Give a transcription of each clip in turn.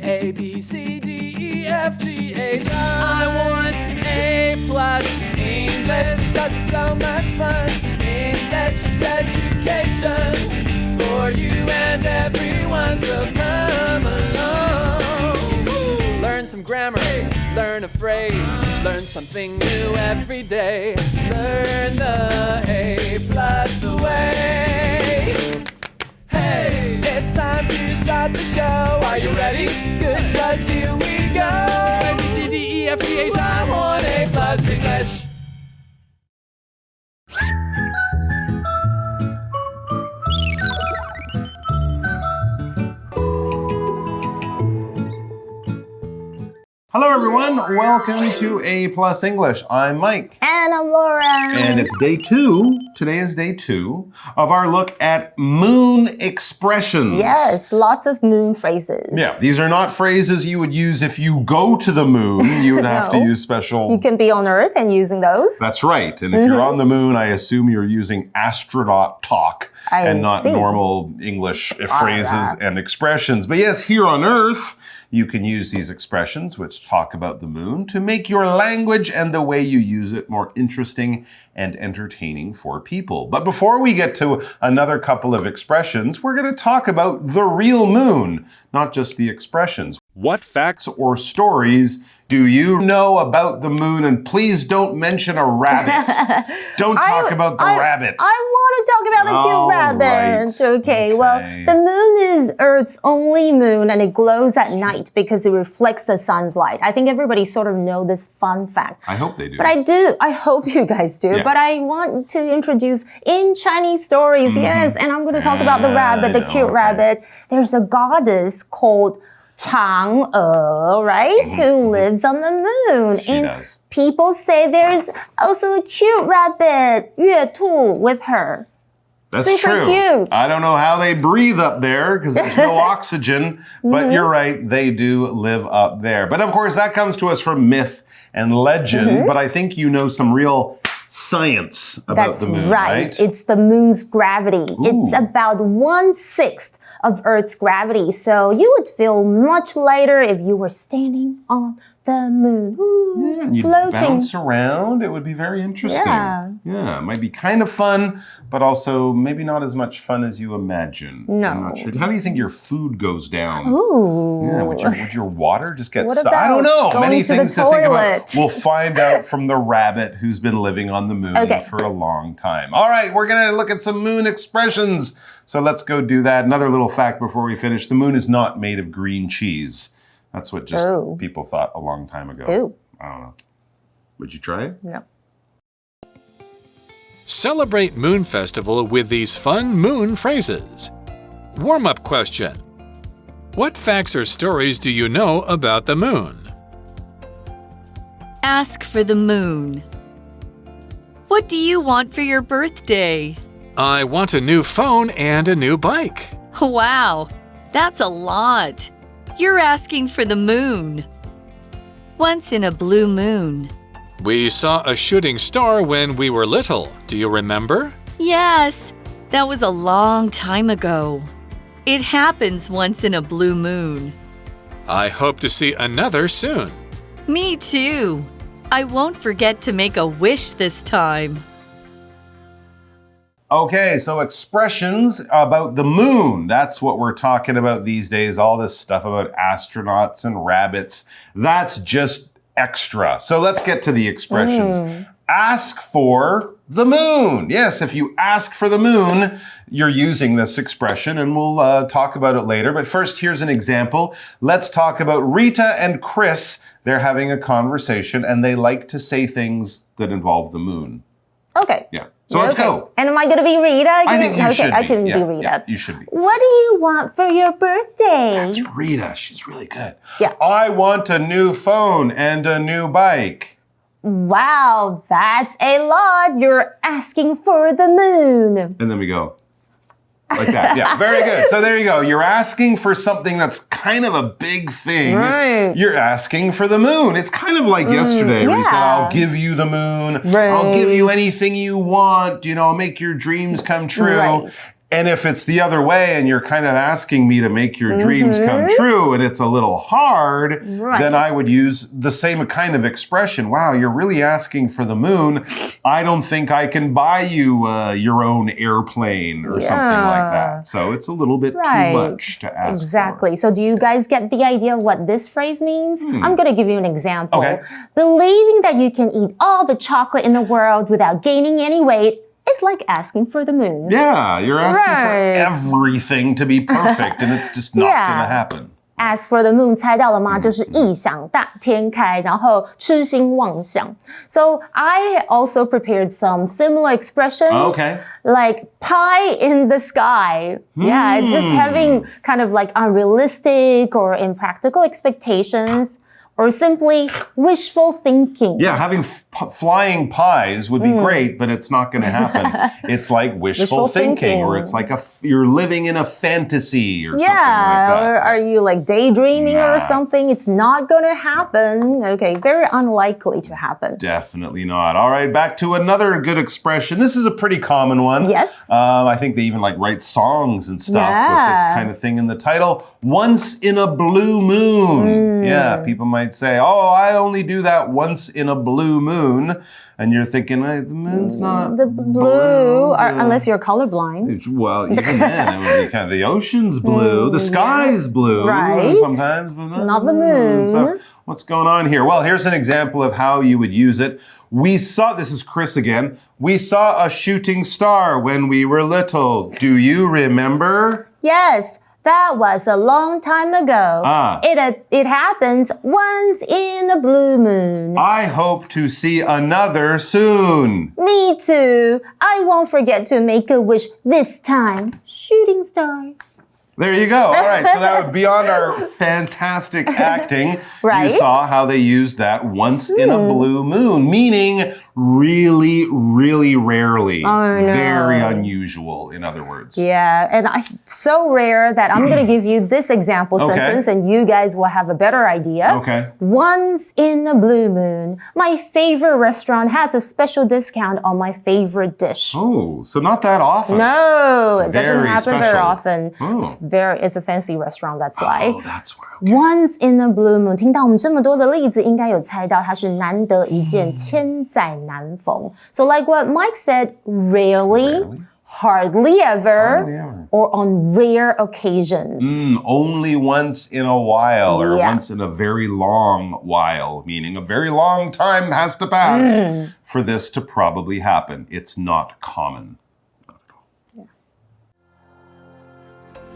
A, B, C, D, E, F, G, H, I want A+ English, 'cause it's so much fun. English education for you and everyone, so come along. Learn some grammar, learn a phrase, learn something new every day. Learn the A+ way. Hey, it's time to start the show. Are you ready? Good, 'cause here we go. A, B, C, D, E, F, G, H, I want A+ English. Hello everyone, welcome to A+ English. I'm Mike. And I'm Laura. And it's day 2, today is day 2, of our look at moon expressions. Yes, lots of moon phrases. Yeah, these are not phrases you would use if you go to the moon. You would have to use special... You can be on Earth and using those. That's right. And if you're on the moon, I assume you're using astronaut talk and not normal English phrases and expressions. But yes, here on Earth, you can use these expressions, which talk about the moon, to make your language and the way you use it more interesting and entertaining for people. But before we get to another couple of expressions, we're going to talk about the real moon, not just the expressions. What facts or stories do you know about the moon? And please don't mention a rabbit. Don't talk about the rabbit. I want to talk about the cute rabbit. Right. Okay, well, the moon is Earth's only moon and it glows at night because it reflects the sun's light. I think everybody sort of know this fun fact. I hope they do. But I hope you guys do. But I want to introduce in Chinese stories, yes, and I'm going to talk about the rabbit, the cute rabbit. There's a goddess called Chang'e, right? Who lives on the moon. She does. People say there's also a cute rabbit, 月兔, with her. That's super true. Cute. I don't know how they breathe up there because there's no oxygen, but you're right, they do live up there. But of course, that comes to us from myth and legend, but I think you know some real science about the moon, right? It's the moon's gravity. Ooh. It's about 1/6 of Earth's gravity. So you would feel much lighter if you were standing on the moon. Ooh, you'd floating. bounce around. It would be very interesting. Yeah, it might be kind of fun, but also maybe not as much fun as you imagine. No. I'm not sure. How do you think your food goes down? Ooh. Yeah, would your water just get What stuck? I don't know. going Many to things the to think about. toilet? We'll find out from the rabbit who's been living on the moon for a long time. All right, we're going to look at some moon expressions. So let's go do that. Another little fact before we finish. The moon is not made of green cheese. That's what just people thought a long time ago. Ooh. I don't know. Would you try it? No. Celebrate Moon Festival with these fun moon phrases. Warm-up question. What facts or stories do you know about the moon? Ask for the moon. What do you want for your birthday? I want a new phone and a new bike. Wow, that's a lot. You're asking for the moon. Once in a blue moon. We saw a shooting star when we were little. Do you remember? Yes, that was a long time ago. It happens once in a blue moon. I hope to see another soon. Me too. I won't forget to make a wish this time. Okay, so expressions about the moon. That's what we're talking about these days. All this stuff about astronauts and rabbits. That's just extra. So let's get to the expressions. Ask for the moon. Yes, if you ask for the moon, you're using this expression, and we'll talk about it later. But first, here's an example. Let's talk about Rita and Chris. They're having a conversation, and they like to say things that involve the moon. Okay. Yeah. So let's go. And am I going to be Rita? I think you should be. I can be Rita. Yeah, you should be. What do you want for your birthday? That's Rita. She's really good. Yeah. I want a new phone and a new bike. Wow, that's a lot. You're asking for the moon. And then we go like that. Yeah, very good. So there you go. You're asking for something that's kind of a big thing. Right. You're asking for the moon. It's kind of like yesterday where you said, I'll give you the moon. Right. I'll give you anything you want. You know, make your dreams come true. Right. And if it's the other way and you're kind of asking me to make your dreams come true and it's a little hard, then I would use the same kind of expression. Wow, you're really asking for the moon. I don't think I can buy you your own airplane or something like that. So it's a little bit too much to ask Exactly. So do you guys get the idea of what this phrase means? I'm going to give you an example. Okay. Believing that you can eat all the chocolate in the world without gaining any weight is like asking for the moon. Yeah, you're asking for everything to be perfect and it's just not going to happen. As for the moon, 猜到了吗？就是异想天开，然后痴心妄想。So I also prepared some similar expressions. Okay. Like pie in the sky. Yeah, it's just having kind of like unrealistic or impractical expectations. Or simply wishful thinking. Yeah, having flying pies would be great, but it's not going to happen. It's like wishful thinking, or it's like you're living in a fantasy or something like that. Or are you like daydreaming or something? It's not going to happen. Okay, very unlikely to happen. Definitely not. All right, back to another good expression. This is a pretty common one. Yes. I think they even like write songs and stuff with this kind of thing in the title. Once in a blue moon. Yeah, people might say, oh, I only do that once in a blue moon. And you're thinking, hey, the moon's not the blue. Unless you're colorblind. Well, even then, it would be kind of the ocean's blue, the sky's blue. Right. Sometimes, but not the moon. So what's going on here? Well, here's an example of how you would use it. This is Chris again. We saw a shooting star when we were little. Do you remember? Yes. That was a long time ago. It happens once in a blue moon. I hope to see another soon. Me too. I won't forget to make a wish this time. Shooting star. There you go. All right, so that would be on our fantastic acting. Right. You saw how they used that once in a blue moon, meaning really, really rarely. Oh, no. Very unusual, in other words. Yeah, and so rare that I'm going to give you this example sentence and you guys will have a better idea. Okay. Once in a blue moon, my favorite restaurant has a special discount on my favorite dish. Oh, so not that often. No, it doesn't happen very special. often. Oh. It's a fancy restaurant, that's why. Oh, that's why. Okay. Once in a blue moon. 听到我们这么多的例子，应该有猜到它是难得一见，千载难逢。So like what Mike said, rarely. Hardly ever, or on rare occasions. Only once in a while, or once in a very long while, meaning a very long time has to pass for this to probably happen. It's not common.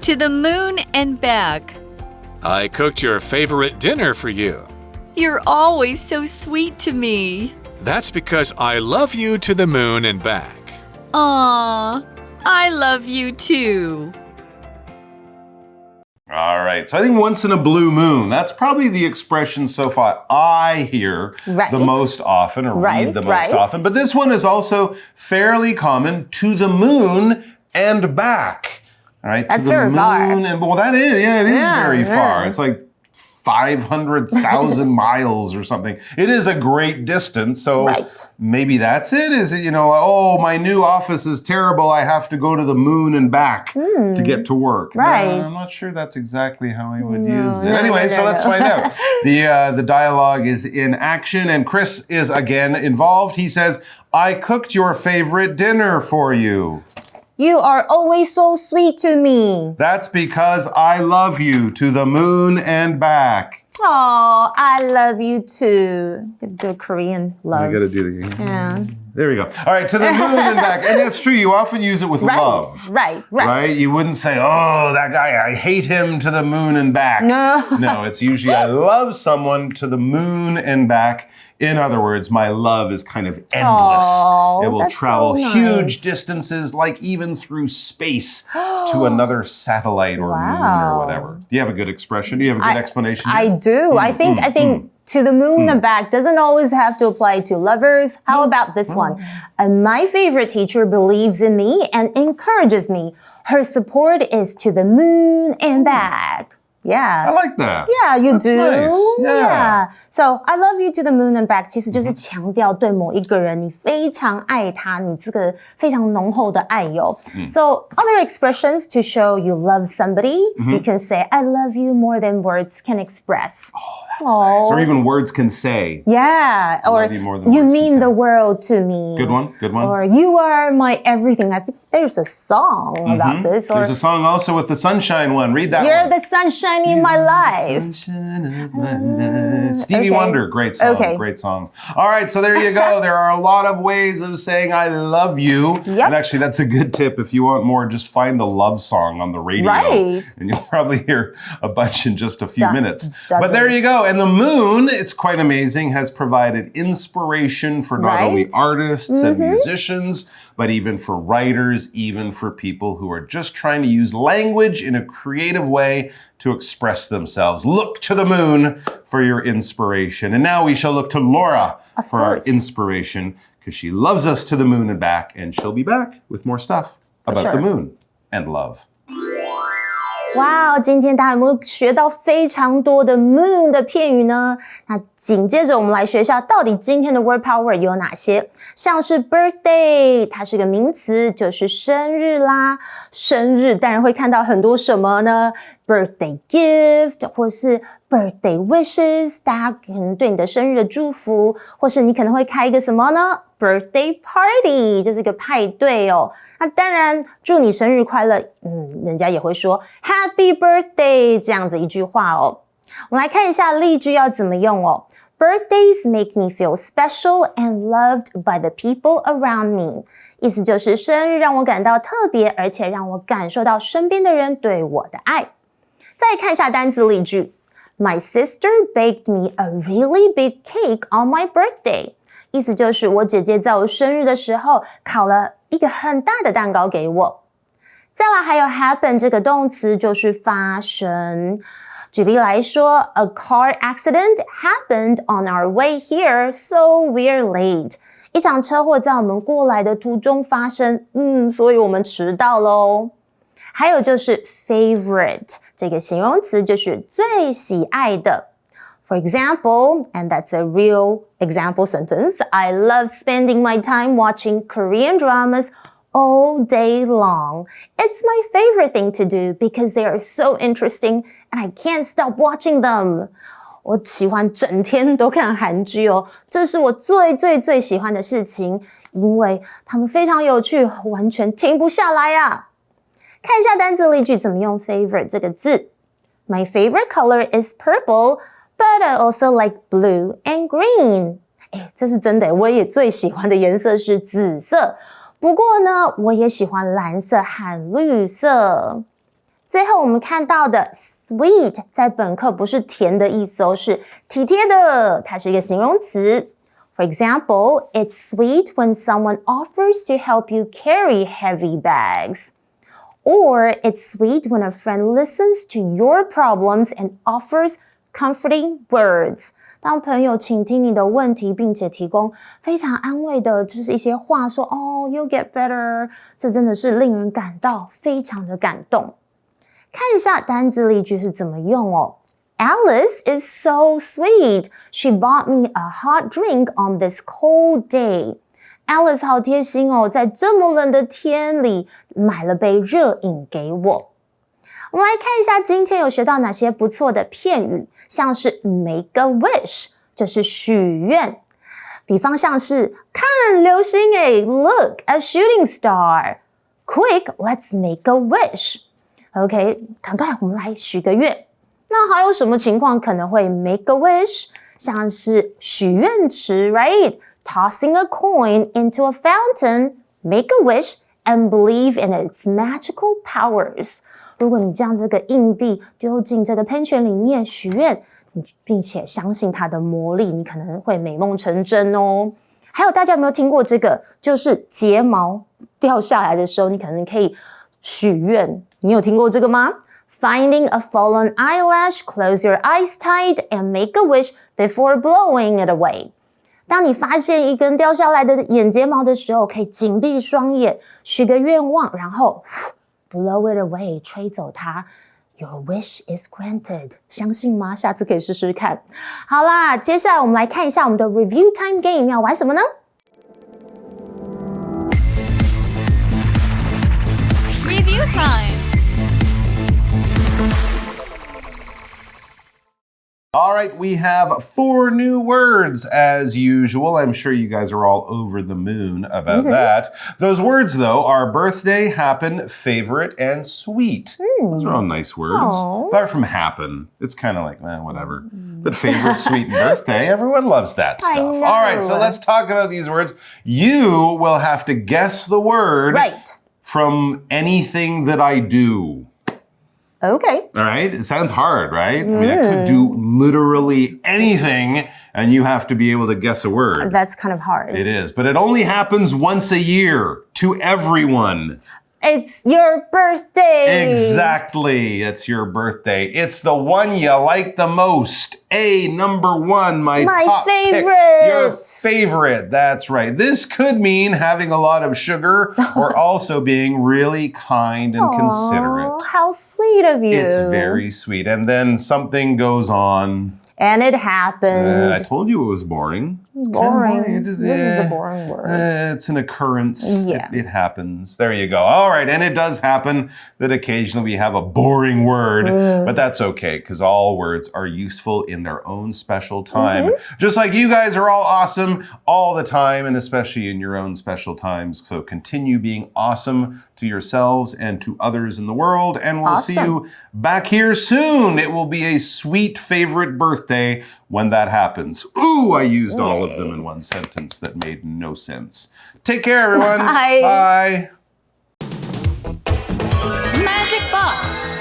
To the moon and back. I cooked your favorite dinner for you. You're always so sweet to me. That's because I love you to the moon and back. Aw, I love you too. All right, so I think once in a blue moon, that's probably the expression so far I hear the most often, or read the most often. But this one is also fairly common, to the moon and back. All right, that's to the very moon far. And well, that is, it is very far. It's like 500,000 miles or something. It is a great distance, so maybe that's it. Is it, oh, my new office is terrible. I have to go to the moon and back to get to work. Right. I'm not sure that's exactly how I would use it. Anyway, so let's find out. The dialogue is in action, and Chris is again involved. He says, I cooked your favorite dinner for you. You are always so sweet to me. That's because I love you to the moon and back. Oh, I love you too. Good Korean love. I gotta do the... Yeah. There we go. All right, to the moon and back. And that's true. You often use it with love. Right. You wouldn't say, oh, that guy, I hate him to the moon and back. No, it's usually I love someone to the moon and back. In other words, my love is kind of endless. It will travel huge distances, like even through space to another satellite or moon or whatever. Do you have a good expression? Do you have a good explanation? I do. I think to the moon and back doesn't always have to apply to lovers. How about this one? My favorite teacher believes in me and encourages me. Her support is to the moon and back. Yeah. I like that. Yeah, you That's do. Nice. Yeah. So I love you to the moon and back 其实就是强调对某一个人你非常爱他，你这个非常浓厚的爱哟。So other expressions to show you love somebody, you can say I love you more than words can express. Nice. Or even words can say. Yeah, or love you more than you words can mean say. the world to me. Good one. Or you are my everything. I think there's a song about this. Or There's a song also with the sunshine one. Read that you're one. the sunshine in my life. Sunshine of my life. Stevie Okay. Wonder, great song. Okay. Great song. All right, so there you go. There are a lot of ways of saying I love you. Yep. And actually, that's a good tip. If you want more, just find a love song on the radio. Right. And you'll probably hear a bunch in just a few minutes. Dozens. But there you go. And the moon, it's quite amazing, has provided inspiration for not only artists and musicians, but even for writers, even for people who are just trying to use language in a creative way to express themselves. Look to the moon for your inspiration. And now we shall look to Laura for our inspiration, because she loves us to the moon and back, and she'll be back with more stuff about the moon and love. 哇，今天大家有没有学到非常多的 moon 的片语呢？那紧接着我们来学一下，到底今天的 word power 有哪些？像是 birthday， 它是个名词，就是生日啦。生日当然会看到很多什么呢？ birthday gift， 或是 birthday wishes， 大家可能对你的生日的祝福，或是你可能会开一个什么呢？ birthday party， 就是一个派对哦。那当然，祝你生日快乐，人家也会说 Happy birthday 这样子一句话哦。我们来看一下例句要怎么用哦。Birthdays make me feel special and loved by the people around me。意思就是生日让我感到特别，而且让我感受到身边的人对我的爱。再看一下单字例句 My sister baked me a really big cake on my birthday。意思就是我姐姐在我生日的时候烤了一个很大的蛋糕给我。再来还有 happen 这个动词就是发生。举例来说 A car accident happened on our way here, so we're late. 一场车祸在我们过来的途中发生，所以我们迟到咯。还有就是 favorite 这个形容词就是最喜爱的。For example, and that's a real example sentence, I love spending my time watching Korean dramas all day long. It's my favorite thing to do because they are so interesting and I can't stop watching them. 我喜欢整天都看韩剧哦，这是我最喜欢的事情，因为他们非常有趣，完全停不下来啊。看一下单字例句怎么用 favorite 这个字。My favorite color is purple.But I also like blue and green. 这是真的，我也最喜欢的颜色是紫色。不过呢，我也喜欢蓝色和绿色。最后我们看到的 sweet 在本课不是甜的意思哦，是体贴的，它是一个形容词。For example, it's sweet when someone offers to help you carry heavy bags. Or it's sweet when a friend listens to your problems and offers comforting words. 当朋友倾听你的问题，并且提供非常安慰的，就是一些话说you'll get better. 这真的是令人感到非常的感动。看一下单字例句是怎么用哦。Alice is so sweet. She bought me a hot drink on this cold day. Alice 好贴心哦，在这么冷的天里买了杯热饮给我。我们来看一下今天有学到哪些不错的片语，像是 make a wish 就是许愿，比方像是看流星，look a shooting star. Quick, let's make a wish. OK, 赶快我们来许个愿。那还有什么情况可能会 make a wish？ 像是许愿池 right? Tossing a coin into a fountain, make a wish and believe in its magical powers. 如果你将这个硬币丢进这个喷泉里面许愿，并且相信它的魔力，你可能会美梦成真哦。还有大家有没有听过这个？就是睫毛掉下来的时候，你可能可以许愿。你有听过这个吗？ Finding a fallen eyelash, close your eyes tight and make a wish before blowing it away. 当你发现一根掉下来的眼睫毛的时候，可以紧闭双眼，许个愿望，然后blow it away 吹走它。Your wish is granted. 相信吗？下次可以试试看。好啦，接下来我们来看一下我们的 Review Time Game 要玩什么呢？ Review time. All right, we have 4 new words as usual. I'm sure you guys are all over the moon about that. Those words, though, are birthday, happen, favorite, and sweet. Those are all nice words. Aww. Apart from happen, it's kind of like, whatever. But favorite, sweet, and birthday, everyone loves that stuff. I know. All right, so let's talk about these words. You will have to guess the word from anything that I do. Okay. All right. It sounds hard, right? I mean, I could do literally anything and you have to be able to guess a word. That's kind of hard. It is, but it only happens once a year to everyone. It's your birthday. Exactly. It's your birthday. It's the one you like the most. Number 1, my top favorite. Pick. Your favorite. That's right. This could mean having a lot of sugar or also being really kind and considerate. How sweet of you. It's very sweet. And then something goes on. And it happened. I told you it was boring. Boring. This is the boring word. It's an occurrence. Yeah. It happens. There you go. All right. And it does happen that occasionally we have a boring word, but that's okay because all words are useful in their own special time. Just like you guys are all awesome all the time and especially in your own special times. So continue being awesome to yourselves and to others in the world. And we'll see you back here soon. It will be a sweet favorite birthday when that happens. Ooh, I used all of them in one sentence that made no sense. Take care, everyone. Bye. Bye. Magic Box.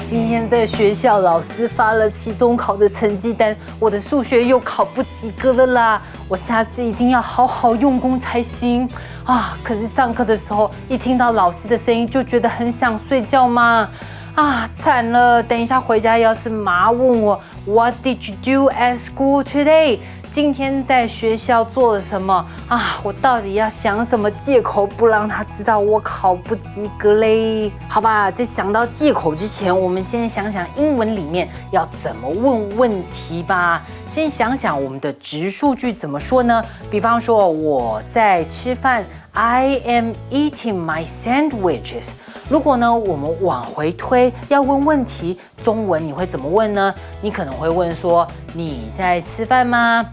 今天在学校老师发了期中考的成绩单，我的数学又考不及格了啦！我下次一定要好好用功才行啊！可是上课的时候一听到老师的声音就觉得很想睡觉嘛！啊，惨了！等一下回家要是妈问我 What did you do at school today？ 今天在学校做了什么啊？我到底要想什么借口不让他知道我考不及格嘞？好吧，在想到借口之前，我们先想想英文里面要怎么问问题吧。先想想我们的直述句怎么说呢？比方说我在吃饭 ，I am eating my sandwiches。如果呢，我们往回推要问问题，中文你会怎么问呢？你可能会问说：你在吃饭吗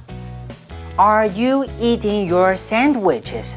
？Are you eating your sandwiches?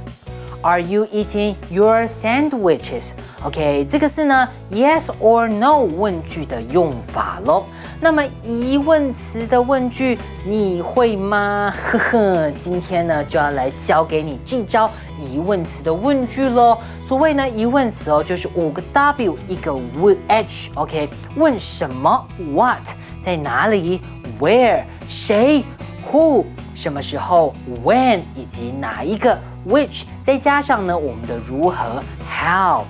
Are you eating your sandwiches? OK， 这个是呢 yes or no 问句的用法咯。那么疑问词的问句你会吗？呵呵，今天呢就要来教给你这招疑问词的问句咯。所谓呢疑问词就是5个 W 一个 which。OK， 问什么 what 在哪里 where 谁 who。什么时候 when 以及哪一个 which 再加上呢我们的如何 how。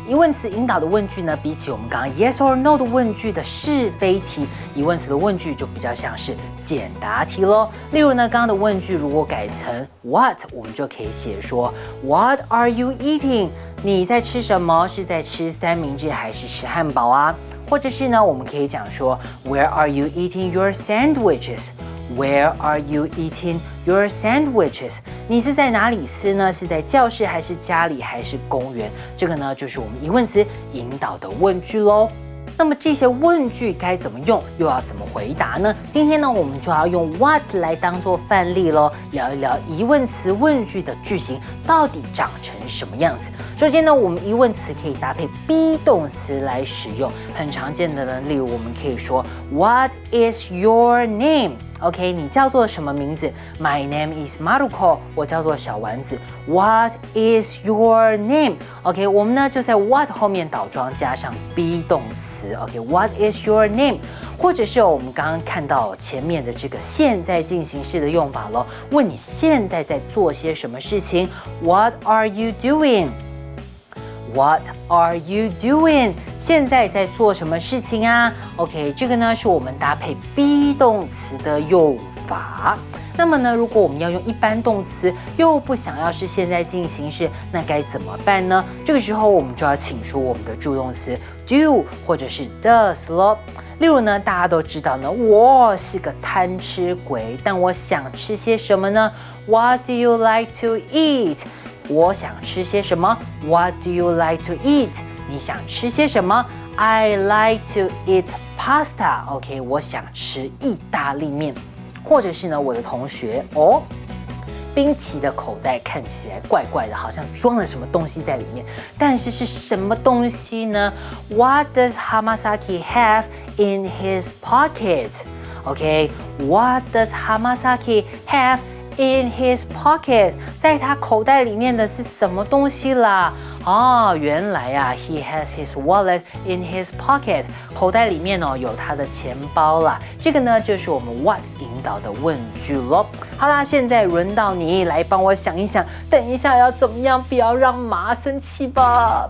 疑问词引导的问句呢，比起我们刚刚 yes or no 的问句的是非题，疑问词的问句就比较像是简答题咯。例如呢，刚刚的问句如果改成 what， 我们就可以写说 What are you eating？ 你在吃什么？是在吃三明治还是吃汉堡啊？或者是呢，我们可以讲说 Where are you eating your sandwiches？Where are you eating your sandwiches？ 你是在哪里吃呢？是在教室还是家里还是公园？这个呢就是我们疑问词引导的问句咯。那么这些问句该怎么用，又要怎么回答呢？今天呢我们就要用 what 来当做范例咯，聊一聊疑问词问句的句型到底长成什么样子。首先呢，我们疑问词可以搭配 be 动词来使用，很常见的呢，例如我们可以说 What is your name？OK， 你叫做什么名字 ？My name is Maruko， 我叫做小丸子。What is your name？OK， 我们呢就在 what 后面倒装加上 be 动词。OK，What is your name？ 或者是我们刚刚看到前面的这个现在进行式的用法咯，问你现在在做些什么事情 ？What are you doing？What are you doing？ 现在在做什么事情啊 ？OK， 这个呢是我们搭配 be 动词的用法。那么呢，如果我们要用一般动词，又不想要是现在进行时，那该怎么办呢？这个时候我们就要请出我们的助动词 do 或者是 does 咯。例如呢，大家都知道呢，我是个贪吃鬼，但我想吃些什么呢？ What do you like to eat？ 我想吃些什么？ What do you like to eat？ 你想吃些什么？ I like to eat pasta。OK， 我想吃意大利面。或者是呢，我的同学哦，冰淇的口袋看起来怪怪的，好像装了什么东西在里面，但是是什么东西呢？ What does Hamasaki have in his pocket? OK, what does Hamasaki have in his pocket? 在他口袋里面的是什么东西啦？哦，原来啊 ，he has his wallet in his pocket， 口袋里面哦有他的钱包啦。这个呢就是我们 what 引导的问句咯。好啦，现在轮到你来帮我想一想，等一下要怎么样，不要让妈生气吧。